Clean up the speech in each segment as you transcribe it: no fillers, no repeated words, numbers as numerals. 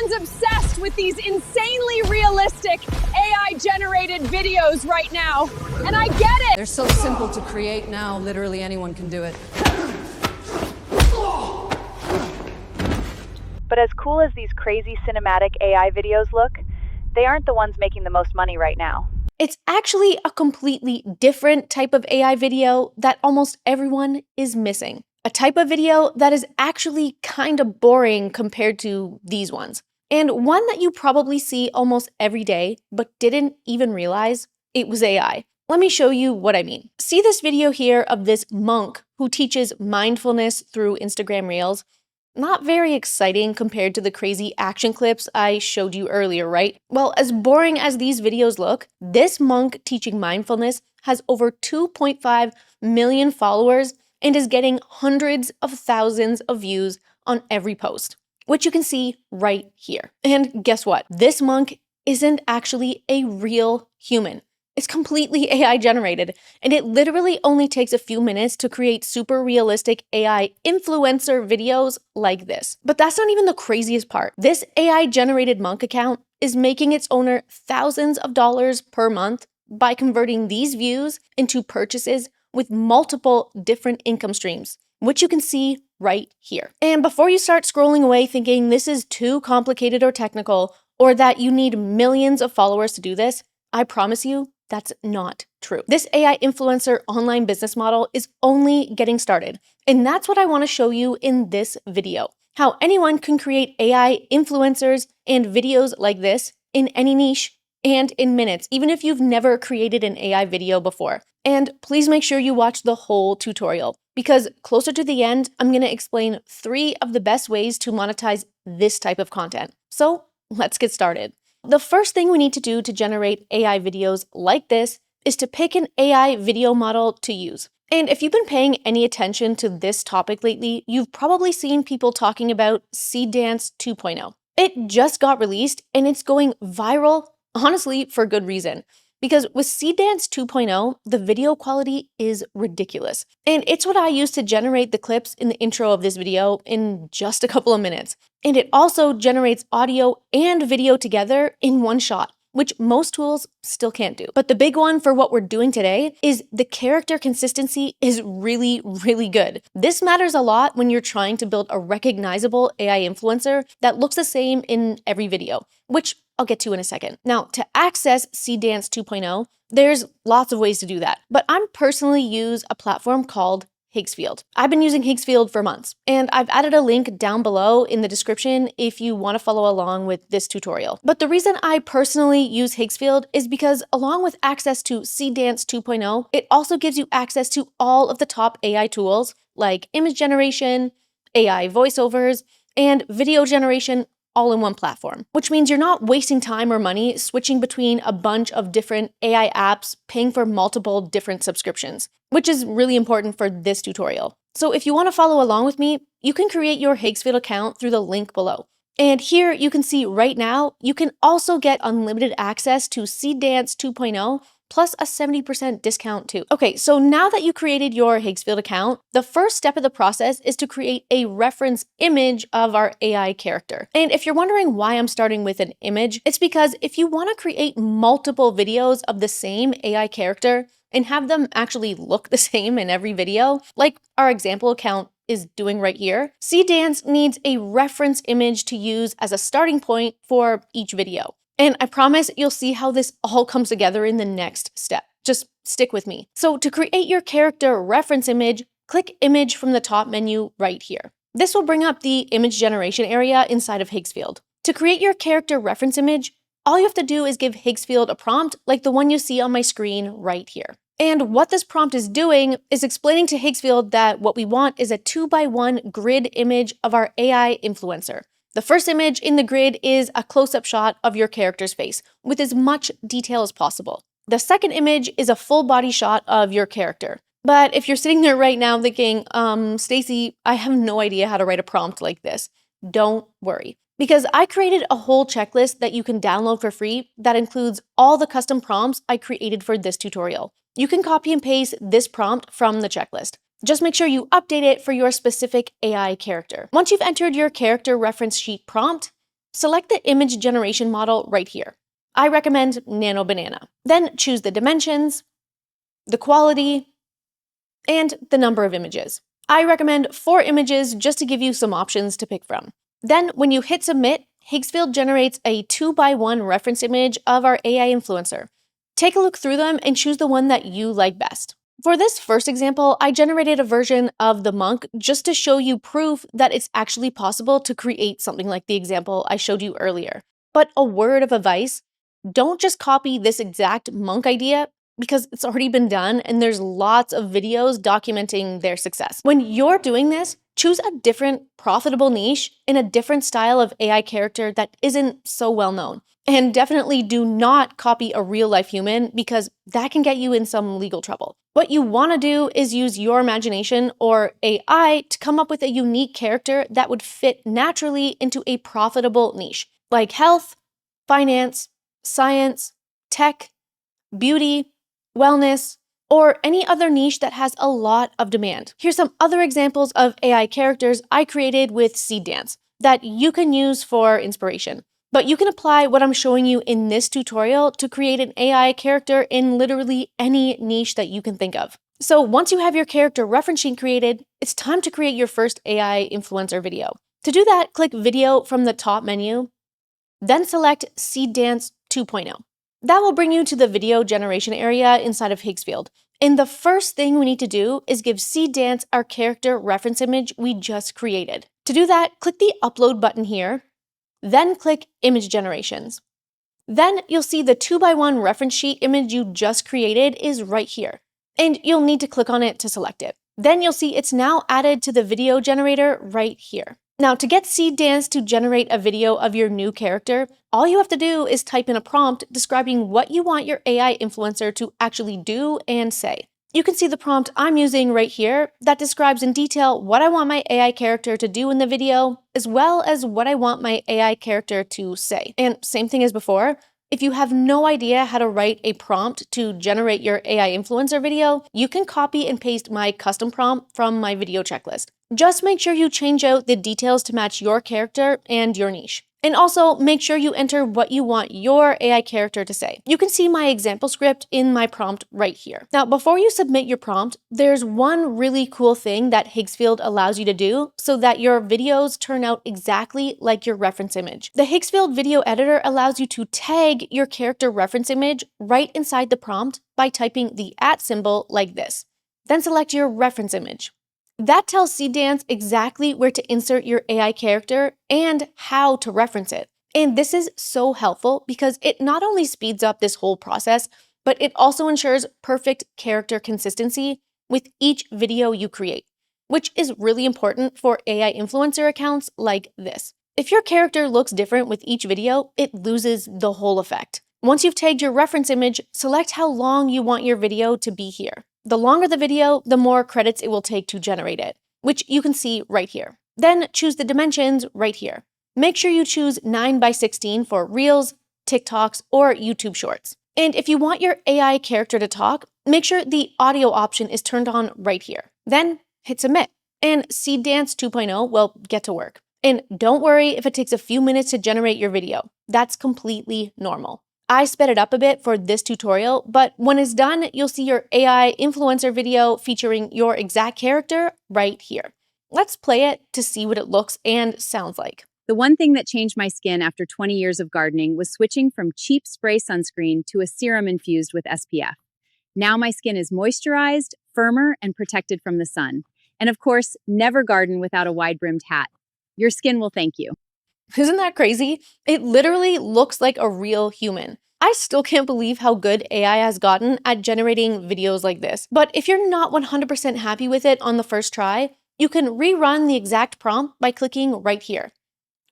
Everyone's obsessed with these insanely realistic AI-generated videos right now, and I get it. They're so simple to create now, literally anyone can do it. But as cool as these crazy cinematic AI videos look, they aren't the ones making the most money right now. It's actually a completely different type of AI video that almost everyone is missing. A type of video that is actually kind of boring compared to these ones. And one that you probably see almost every day, but didn't even realize it was AI. Let me show you what I mean. See this video here of this monk who teaches mindfulness through Instagram Reels? Not very exciting compared to the crazy action clips I showed you earlier, right? Well, as boring as these videos look, this monk teaching mindfulness has over 2.5 million followers and is getting hundreds of thousands of views on every post, which you can see right here. And guess what? This monk isn't actually a real human. It's completely AI generated, and it literally only takes a few minutes to create super realistic AI influencer videos like this. But that's not even the craziest part. This AI generated monk account is making its owner thousands of dollars per month by converting these views into purchases with multiple different income streams, which you can see right here. And before you start scrolling away thinking this is too complicated or technical, or that you need millions of followers to do this, I promise you, that's not true. This AI influencer online business model is only getting started. And that's what I want to show you in this video. How anyone can create AI influencers and videos like this in any niche and in minutes, even if you've never created an AI video before. And please make sure you watch the whole tutorial, because closer to the end, I'm going to explain 3 of the best ways to monetize this type of content. So let's get started. The first thing we need to do to generate AI videos like this is to pick an AI video model to use. And if you've been paying any attention to this topic lately, you've probably seen people talking about Seedance 2.0. It just got released and it's going viral, honestly, for good reason. Because with Seedance 2.0, the video quality is ridiculous. And it's what I use to generate the clips in the intro of this video in just a couple of minutes. And it also generates audio and video together in one shot, which most tools still can't do. But the big one for what we're doing today is the character consistency is really, really good. This matters a lot when you're trying to build a recognizable AI influencer that looks the same in every video, which I'll get to in a second. Now, to access Seedance 2.0, there's lots of ways to do that, but I'm personally use a platform called Higgsfield. I've been using Higgsfield for months, and I've added a link down below in the description if you want to follow along with this tutorial. But the reason I personally use Higgsfield is because along with access to Seedance 2.0, it also gives you access to all of the top AI tools like image generation, AI voiceovers, and video generation all in one platform, which means you're not wasting time or money switching between a bunch of different AI apps, paying for multiple different subscriptions, which is really important for this tutorial. So if you want to follow along with me, you can create your Higgsfield account through the link below. And here you can see right now, you can also get unlimited access to Seedance 2.0 plus a 70% discount too. Okay, so now that you created your Higgsfield account, the first step of the process is to create a reference image of our AI character. And if you're wondering why I'm starting with an image, it's because if you want to create multiple videos of the same AI character and have them actually look the same in every video, like our example account is doing right here, Seedance needs a reference image to use as a starting point for each video. And I promise you'll see how this all comes together in the next step. Just stick with me. So to create your character reference image, click Image from the top menu right here. This will bring up the image generation area inside of Higgsfield. To create your character reference image, all you have to do is give Higgsfield a prompt like the one you see on my screen right here. And what this prompt is doing is explaining to Higgsfield that what we want is a 2x1 grid image of our AI influencer. The first image in the grid is a close-up shot of your character's face with as much detail as possible. The second image is a full body shot of your character. But if you're sitting there right now thinking, Stacy, I have no idea how to write a prompt like this, don't worry. Because I created a whole checklist that you can download for free that includes all the custom prompts I created for this tutorial. You can copy and paste this prompt from the checklist. Just make sure you update it for your specific AI character. Once you've entered your character reference sheet prompt, select the image generation model right here. I recommend Nano Banana. Then choose the dimensions, the quality, and the number of images. I recommend 4 images just to give you some options to pick from. Then when you hit submit, Higgsfield generates a 2x1 reference image of our AI influencer. Take a look through them and choose the one that you like best. For this first example, I generated a version of the monk just to show you proof that it's actually possible to create something like the example I showed you earlier. But a word of advice, don't just copy this exact monk idea because it's already been done and there's lots of videos documenting their success. When you're doing this, choose a different profitable niche in a different style of AI character that isn't so well known. And definitely do not copy a real life human because that can get you in some legal trouble. What you want to do is use your imagination or AI to come up with a unique character that would fit naturally into a profitable niche, like health, finance, science, tech, beauty, wellness, or any other niche that has a lot of demand. Here's some other examples of AI characters I created with Seedance that you can use for inspiration. But you can apply what I'm showing you in this tutorial to create an AI character in literally any niche that you can think of. So once you have your character reference sheet created, it's time to create your first AI influencer video. To do that, click Video from the top menu, then select Seedance 2.0. That will bring you to the video generation area inside of Higgsfield. And the first thing we need to do is give Seedance our character reference image we just created. To do that, click the Upload button here, then click Image Generations. Then you'll see the 2x1 reference sheet image you just created is right here, and you'll need to click on it to select it. Then you'll see it's now added to the video generator right here. Now, to get Seedance to generate a video of your new character, all you have to do is type in a prompt describing what you want your AI influencer to actually do and say. You can see the prompt I'm using right here that describes in detail what I want my AI character to do in the video, as well as what I want my AI character to say. And same thing as before, if you have no idea how to write a prompt to generate your AI influencer video, you can copy and paste my custom prompt from my video checklist. Just make sure you change out the details to match your character and your niche. And also make sure you enter what you want your AI character to say. You can see my example script in my prompt right here. Now, before you submit your prompt, there's one really cool thing that Higgsfield allows you to do so that your videos turn out exactly like your reference image. The Higgsfield video editor allows you to tag your character reference image right inside the prompt by typing the @ symbol like this. Then select your reference image. That tells Seedance exactly where to insert your AI character and how to reference it. And this is so helpful because it not only speeds up this whole process, but it also ensures perfect character consistency with each video you create, which is really important for AI influencer accounts like this. If your character looks different with each video, it loses the whole effect. Once you've tagged your reference image, select how long you want your video to be here. The longer the video, the more credits it will take to generate it, which you can see right here. Then choose the dimensions right here. Make sure you choose 9:16 for Reels, TikToks, or YouTube Shorts. And if you want your AI character to talk, make sure the audio option is turned on right here. Then hit submit, and Seedance 2.0 will get to work. And don't worry if it takes a few minutes to generate your video. That's completely normal. I sped it up a bit for this tutorial, but when it's done, you'll see your AI influencer video featuring your exact character right here. Let's play it to see what it looks and sounds like. The one thing that changed my skin after 20 years of gardening was switching from cheap spray sunscreen to a serum infused with SPF. Now my skin is moisturized, firmer, and protected from the sun. And of course, never garden without a wide-brimmed hat. Your skin will thank you. Isn't that crazy? It literally looks like a real human. I still can't believe how good AI has gotten at generating videos like this. But if you're not 100% happy with it on the first try, you can rerun the exact prompt by clicking right here.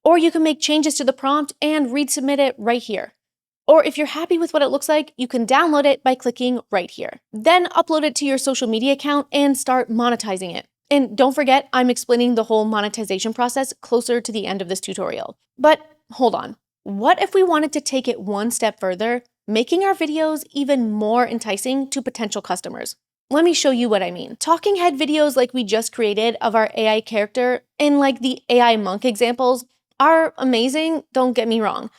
Or you can make changes to the prompt and resubmit it right here. Or if you're happy with what it looks like, you can download it by clicking right here. Then upload it to your social media account and start monetizing it. And don't forget, I'm explaining the whole monetization process closer to the end of this tutorial. But hold on. What if we wanted to take it one step further, making our videos even more enticing to potential customers? Let me show you what I mean. Talking head videos like we just created of our AI character and like the AI monk examples are amazing, don't get me wrong.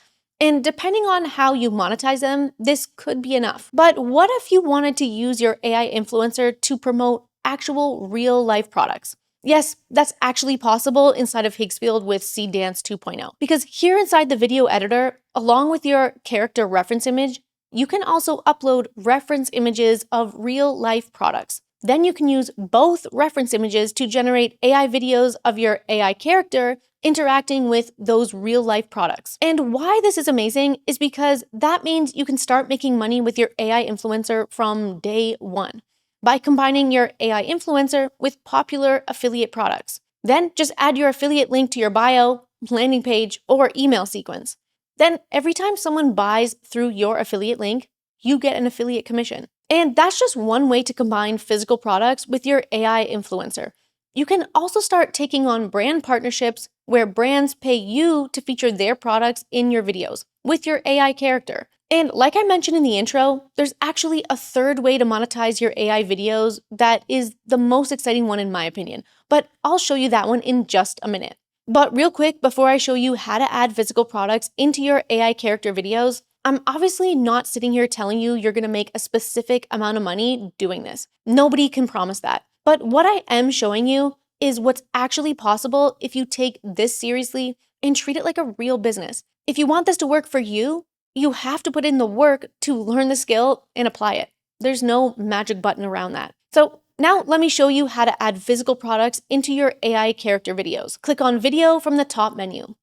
And depending on how you monetize them, this could be enough. But what if you wanted to use your AI influencer to promote actual real life products? Yes, that's actually possible inside of Higgsfield with Seedance 2.0. Because here inside the video editor, along with your character reference image, you can also upload reference images of real life products. Then you can use both reference images to generate AI videos of your AI character interacting with those real life products. And why this is amazing is because that means you can start making money with your AI influencer from day one by combining your AI influencer with popular affiliate products. Then just add your affiliate link to your bio, landing page, or email sequence. Then every time someone buys through your affiliate link, you get an affiliate commission. And that's just one way to combine physical products with your AI influencer. You can also start taking on brand partnerships where brands pay you to feature their products in your videos with your AI character. And like I mentioned in the intro, there's actually a third way to monetize your AI videos that is the most exciting one in my opinion, but I'll show you that one in just a minute. But real quick, before I show you how to add physical products into your AI character videos, I'm obviously not sitting here telling you you're gonna make a specific amount of money doing this. Nobody can promise that. But what I am showing you is what's actually possible if you take this seriously and treat it like a real business. If you want this to work for you, you have to put in the work to learn the skill and apply it. There's no magic button around that. So now let me show you how to add physical products into your AI character videos. Click on Video from the top menu.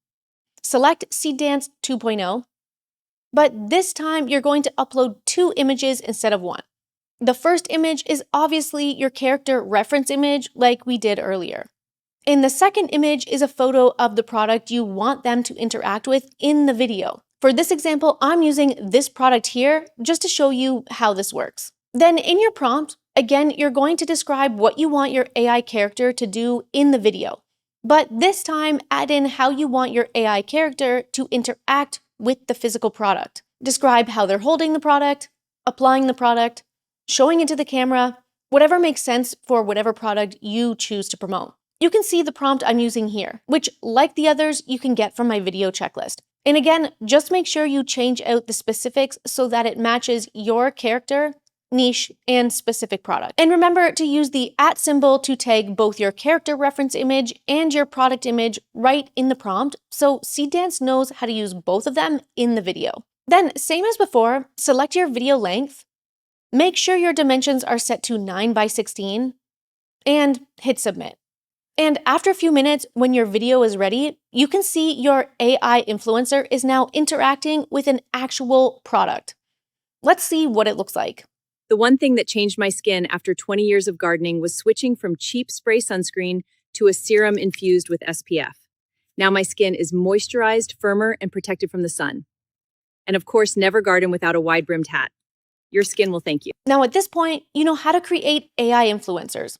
Select Seedance 2.0, but this time you're going to upload 2 images instead of 1. The first image is obviously your character reference image like we did earlier. And the second image is a photo of the product you want them to interact with in the video. For this example, I'm using this product here just to show you how this works. Then in your prompt, again, you're going to describe what you want your AI character to do in the video. But this time, add in how you want your AI character to interact with the physical product. Describe how they're holding the product, applying the product, showing it to the camera, whatever makes sense for whatever product you choose to promote. You can see the prompt I'm using here, which, like the others, you can get from my video checklist. And again, just make sure you change out the specifics so that it matches your character, niche, and specific product. And remember to use the @ symbol to tag both your character reference image and your product image right in the prompt, so Seedance knows how to use both of them in the video. Then, same as before, select your video length, make sure your dimensions are set to 9:16, and hit submit. And after a few minutes, when your video is ready, you can see your AI influencer is now interacting with an actual product. Let's see what it looks like. The one thing that changed my skin after 20 years of gardening was switching from cheap spray sunscreen to a serum infused with SPF. Now my skin is moisturized, firmer, and protected from the sun. And of course, never garden without a wide-brimmed hat. Your skin will thank you. Now at this point, you know how to create AI influencers.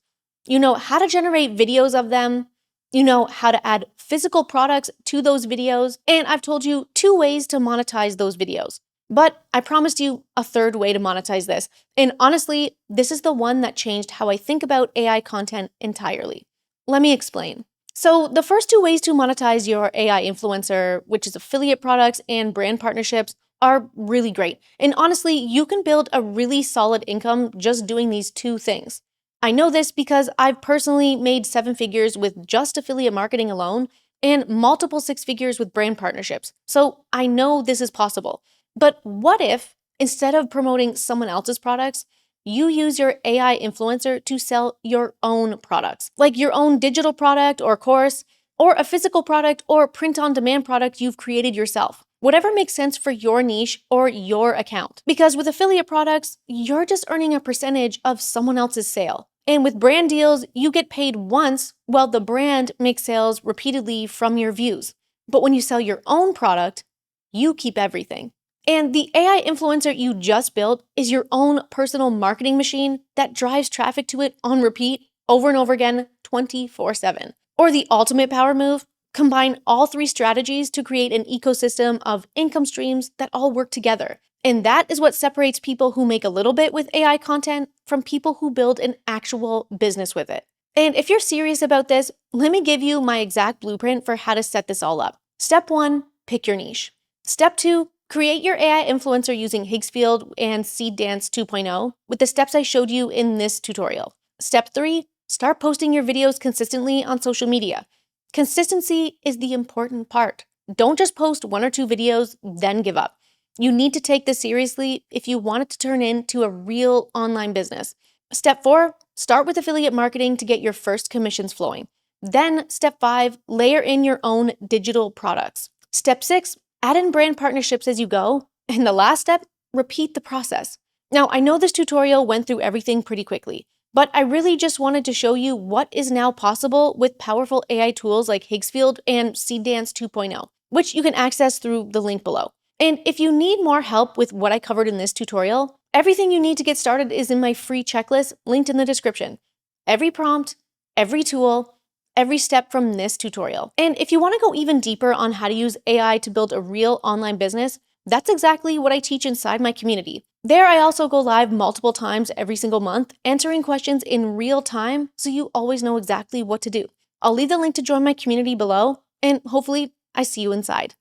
You know how to generate videos of them. You know how to add physical products to those videos. And I've told you 2 ways to monetize those videos. But I promised you a third way to monetize this. And honestly, this is the one that changed how I think about AI content entirely. Let me explain. So the first 2 ways to monetize your AI influencer, which is affiliate products and brand partnerships, are really great. And honestly, you can build a really solid income just doing these 2 things. I know this because I've personally made 7 figures with just affiliate marketing alone and multiple 6 figures with brand partnerships. So I know this is possible. But what if, instead of promoting someone else's products, you use your AI influencer to sell your own products, like your own digital product or course, or a physical product or print-on-demand product you've created yourself? Whatever makes sense for your niche or your account. Because with affiliate products, you're just earning a percentage of someone else's sale. And with brand deals, you get paid once while the brand makes sales repeatedly from your views. But when you sell your own product, you keep everything. And the AI influencer you just built is your own personal marketing machine that drives traffic to it on repeat over and over again 24/7. Or the ultimate power move, combine all 3 strategies to create an ecosystem of income streams that all work together. And that is what separates people who make a little bit with AI content from people who build an actual business with it. And if you're serious about this, let me give you my exact blueprint for how to set this all up. Step 1, pick your niche. Step 2, create your AI influencer using Higgsfield and Seedance 2.0 with the steps I showed you in this tutorial. Step 3, start posting your videos consistently on social media. Consistency is the important part. Don't just post 1 or 2 videos, then give up. You need to take this seriously if you want it to turn into a real online business. Step 4, start with affiliate marketing to get your first commissions flowing. Then, step 5, layer in your own digital products. Step 6, add in brand partnerships as you go. And the last step, repeat the process. Now, I know this tutorial went through everything pretty quickly, but I really just wanted to show you what is now possible with powerful AI tools like Higgsfield and Seedance 2.0, which you can access through the link below. And if you need more help with what I covered in this tutorial, everything you need to get started is in my free checklist linked in the description. Every prompt, every tool, every step from this tutorial. And if you want to go even deeper on how to use AI to build a real online business, that's exactly what I teach inside my community. There, I also go live multiple times every single month, answering questions in real time so you always know exactly what to do. I'll leave the link to join my community below, and hopefully I see you inside.